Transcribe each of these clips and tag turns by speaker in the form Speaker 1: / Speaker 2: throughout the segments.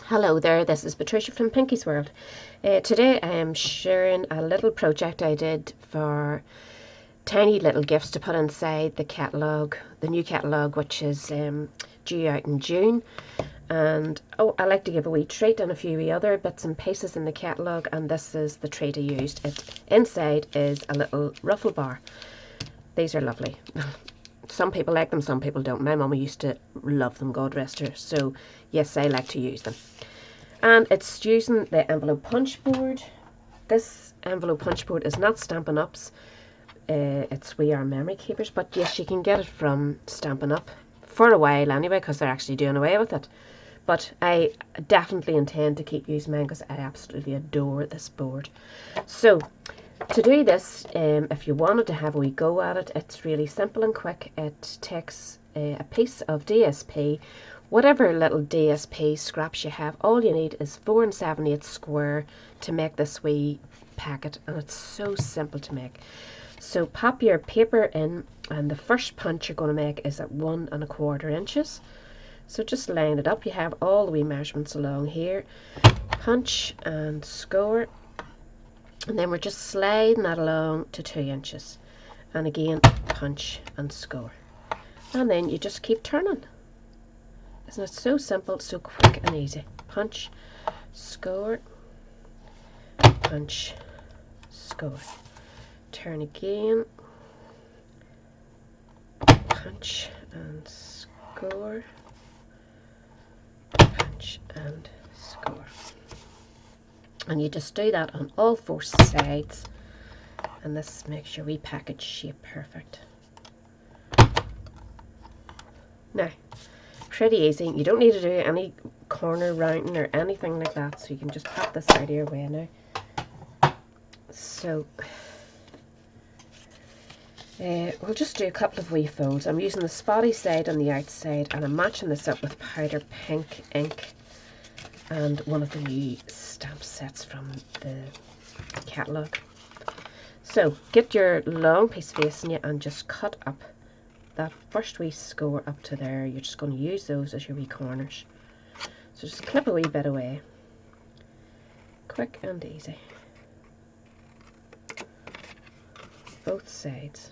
Speaker 1: Hello there, this is Patricia from Pinky's World. Today I am sharing a little project I did for tiny little gifts to put inside the catalogue, the new catalogue, which is due out in June. And I like to give a wee treat and a few wee other bits and pieces in the catalogue, and this is the treat I used. Inside is a little Ruffle Bar. These are lovely. Some people like them, some people don't. My mama used to love them, God rest her. So yes, I like to use them. And it's using the envelope punch board. This envelope punch board is not Stampin' Up's. It's We Are Memory Keepers. But yes, you can get it from Stampin' Up for a while anyway, because they're actually doing away with it. But I definitely intend to keep using mine because I absolutely adore this board. So to do this, if you wanted to have a wee go at it, it's really simple and quick. It takes a piece of DSP, whatever little DSP scraps you have. All you need is 4 7/8 square to make this wee packet, and it's so simple to make. So pop your paper in, and the first punch you're going to make is at 1 1/4 inches. So just line it up. You have all the wee measurements along here. Punch and score. And then we're just sliding that along to 2 inches. And again, punch and score. And then you just keep turning. Isn't it so simple, so quick and easy? Punch, score, punch, score. Turn again. Punch and score. Punch and score. And you just do that on all 4 sides, and this makes your wee package shape perfect. Now, pretty easy. You don't need to do any corner rounding or anything like that, so you can just pop this out of your way now. So we'll just do a couple of wee folds. I'm using the spotty side on the outside, and I'm matching this up with powder pink ink and one of the new stamp sets from the catalogue. So get your long piece facing you and just cut up that first wee score up to there. You're just going to use those as your wee corners. So just clip a wee bit away. Quick and easy. Both sides.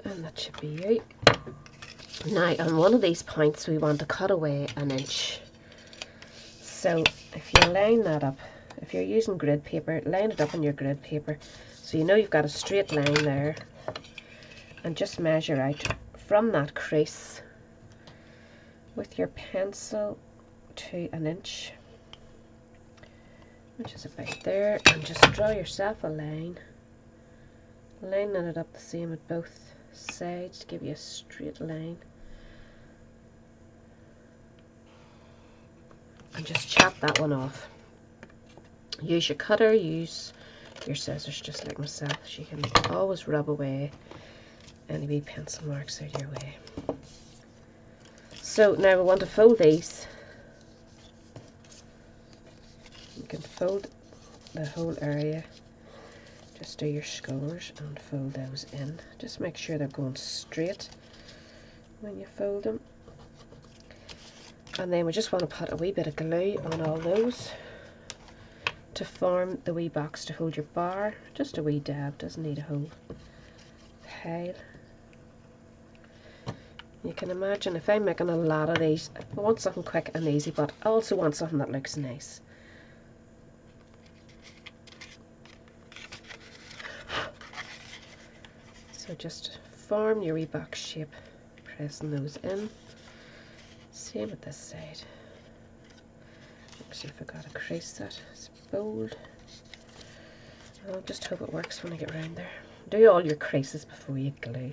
Speaker 1: And that should be you. Now on one of these points we want to cut away 1 inch. So if you line that up, if you're using grid paper, line it up on your grid paper so you know you've got a straight line there, and just measure out from that crease with your pencil to 1 inch, which is about there, and just draw yourself a line, lining it up the same at both sides to give you a straight line, and just chop that one off. Use your cutter, use your scissors just like myself, so you can always rub away any wee pencil marks out of your way. So now we want to fold these. You can fold the whole area. Just do your scores and fold those in. Just make sure they're going straight when you fold them. And then we just want to put a wee bit of glue on all those to form the wee box to hold your bar. Just a wee dab, doesn't need a whole pile. You can imagine if I'm making a lot of these, I want something quick and easy, but I also want something that looks nice. So just form your wee box shape, pressing those in. Same with this side. Actually, I forgot to crease that. It's bold. I'll just hope it works when I get round there. Do all your creases before you glue.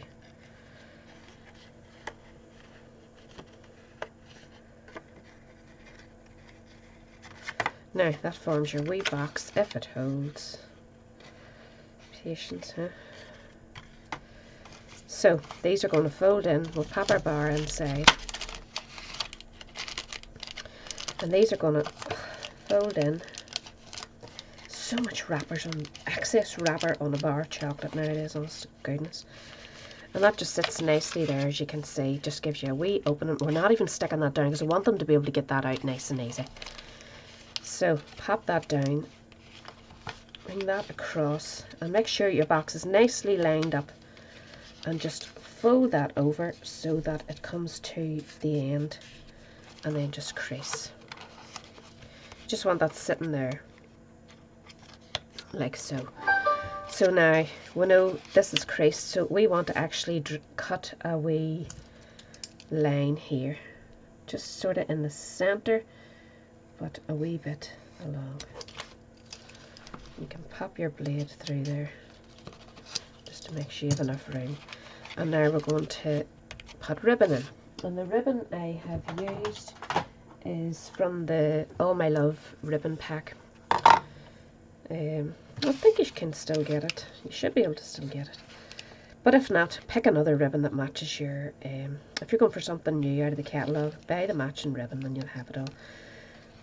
Speaker 1: Now that forms your wee box if it holds. Patience, huh? So these are going to fold in. We'll pop our bar inside, and these are going to fold in so much wrappers on, excess wrapper on a bar of chocolate nowadays, honest to goodness. And that just sits nicely there, as you can see. Just gives you a wee opening. We're not even sticking that down because I want them to be able to get that out nice and easy. So pop that down, bring that across, and make sure your box is nicely lined up, and just fold that over so that it comes to the end, and then just crease. Just want that sitting there like so. So now we know this is creased, so we want to actually cut a wee line here, just sort of in the center, but a wee bit along. You can pop your blade through there just to make sure you have enough room. And now we're going to put ribbon in. And the ribbon I have used is from the All My Love ribbon pack. I think you can still get it. You should be able to still get it. But if not, pick another ribbon that matches your... if you're going for something new out of the catalogue, buy the matching ribbon and you'll have it all.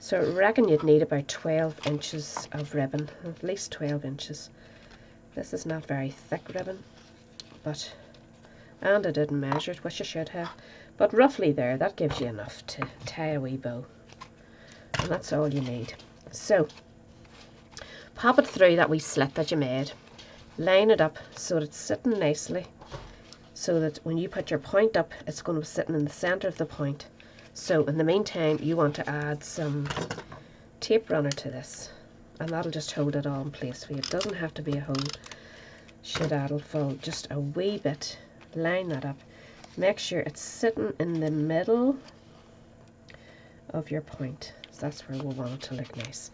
Speaker 1: So I reckon you'd need about 12 inches of ribbon, at least 12 inches. This is not very thick ribbon, but... and I didn't measure it, which I should have. But roughly there, that gives you enough to tie a wee bow. And that's all you need. So, pop it through that wee slit that you made. Line it up so that it's sitting nicely, so that when you put your point up, it's going to be sitting in the centre of the point. So in the meantime, you want to add some tape runner to this, and that'll just hold it all in place for you. It doesn't have to be a whole sheet, that'll fold just a wee bit. Line that up. Make sure it's sitting in the middle of your point. So that's where we want it to look nice.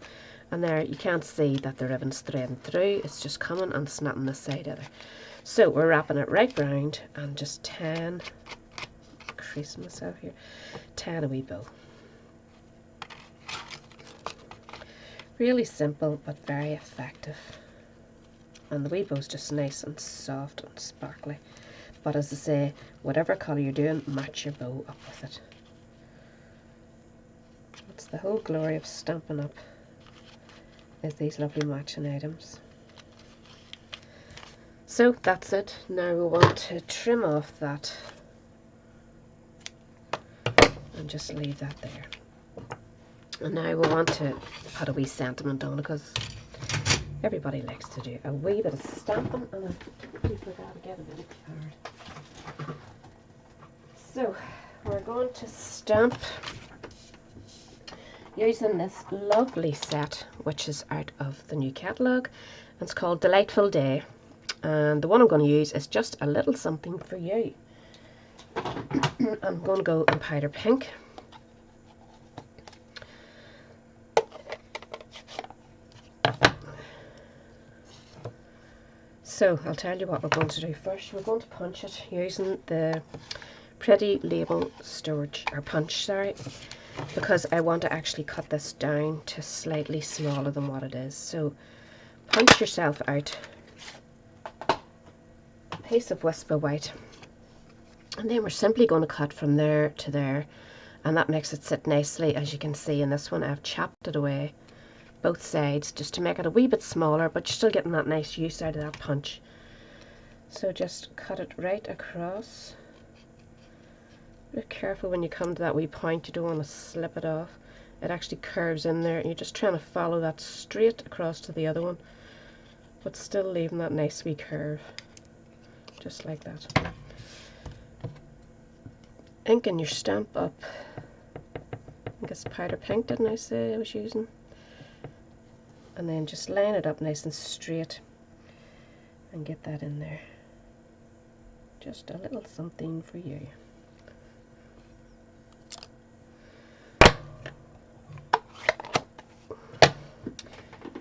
Speaker 1: And there, you can't see that the ribbon's threading through, it's just coming and snapping this side of it. So we're wrapping it right round and just tan, creasing myself here, tan a wee bow. Really simple but very effective. And the wee bow's just nice and soft and sparkly. But as I say, whatever colour you're doing, match your bow up with it. That's the whole glory of Stampin' Up, is these lovely matching items. So that's it. Now we want to trim off that and just leave that there. And now we want to put a wee sentiment on it, because everybody likes to do a wee bit of stamping, and I totally forgot to get a bit of card. So we're going to stamp using this lovely set, which is out of the new catalogue. It's called Delightful Day, and the one I'm going to use is just a little something for you. I'm going to go in powder pink. So I'll tell you what we're going to do first. We're going to punch it using the Pretty Label storage, or punch, sorry, because I want to actually cut this down to slightly smaller than what it is. So punch yourself out a piece of Whisper White, and then we're simply going to cut from there to there, and that makes it sit nicely. As you can see in this one, I've chopped it away both sides just to make it a wee bit smaller, but you're still getting that nice use out of that punch. So just cut it right across. Be careful when you come to that wee point, you don't want to slip it off. It actually curves in there, and you're just trying to follow that straight across to the other one, but still leaving that nice wee curve, just like that. Inking your stamp up. I think it's powder pink, didn't I say I was using? And then just line it up nice and straight and get that in there. Just a little something for you.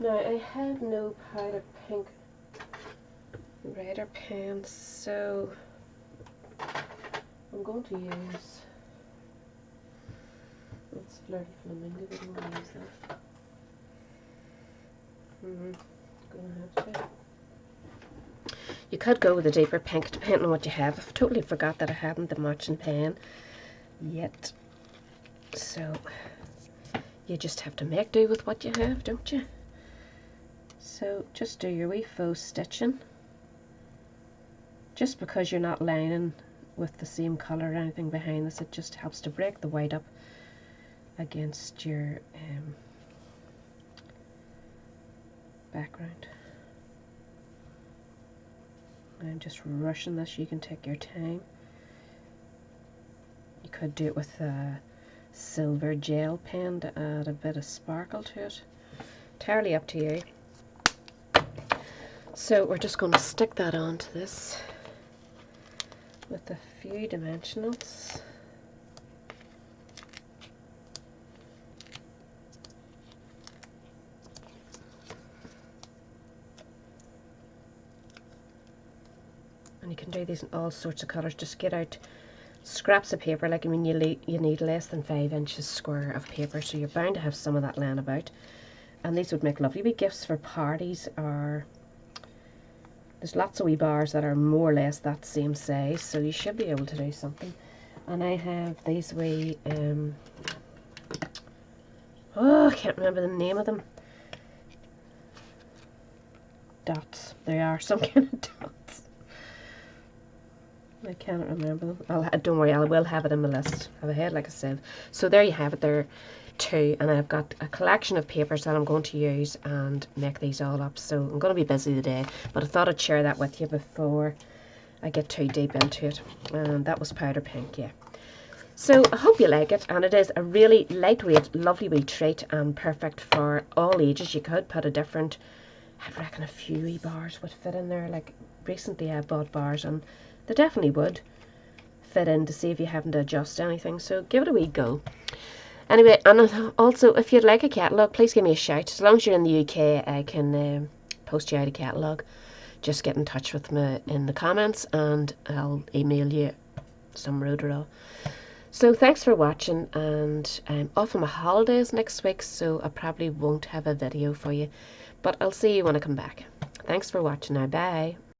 Speaker 1: Now I have no powder pink writer pen, so I'm going to use, it's Flirty Flamingo, we don't want to use that. Gonna have to. You could go with a deeper pink depending on what you have. I've totally forgot that I haven't the matching pen yet, so you just have to make do with what you have, don't you? So just do your wee faux stitching. Just because you're not lining with the same colour or anything behind this, it just helps to break the white up against your background. I'm just rushing this. You can take your time. You could do it with a silver gel pen to add a bit of sparkle to it. Entirely up to you. So we're just going to stick that onto this with a few dimensionals. And you can do these in all sorts of colours. Just get out scraps of paper. Like, I mean, you need less than 5 inches square of paper, so you're bound to have some of that laying about. And these would make lovely wee gifts for parties, or there's lots of wee bars that are more or less that same size, so you should be able to do something. And I have these wee, oh, I can't remember the name of them. Dots. They are some kind of dots. I cannot remember them. Don't worry, I will have it in my list. I have a head like a sieve. So there you have it. There are 2, and I've got a collection of papers that I'm going to use and make these all up. So I'm going to be busy today, but I thought I'd share that with you before I get too deep into it. And that was powder pink, yeah. So I hope you like it, and it is a really lightweight, lovely wee treat, and perfect for all ages. You could put a different, I reckon a few wee bars would fit in there. Like, recently I bought bars, and they definitely would fit in to see if you haven't to adjust anything. So give it a wee go. Anyway, and also if you'd like a catalogue, please give me a shout. As long as you're in the UK, I can post you out a catalogue. Just get in touch with me in the comments and I'll email you some ruderall. So thanks for watching, and I'm off on my holidays next week, so I probably won't have a video for you, but I'll see you when I come back. Thanks for watching now. Bye.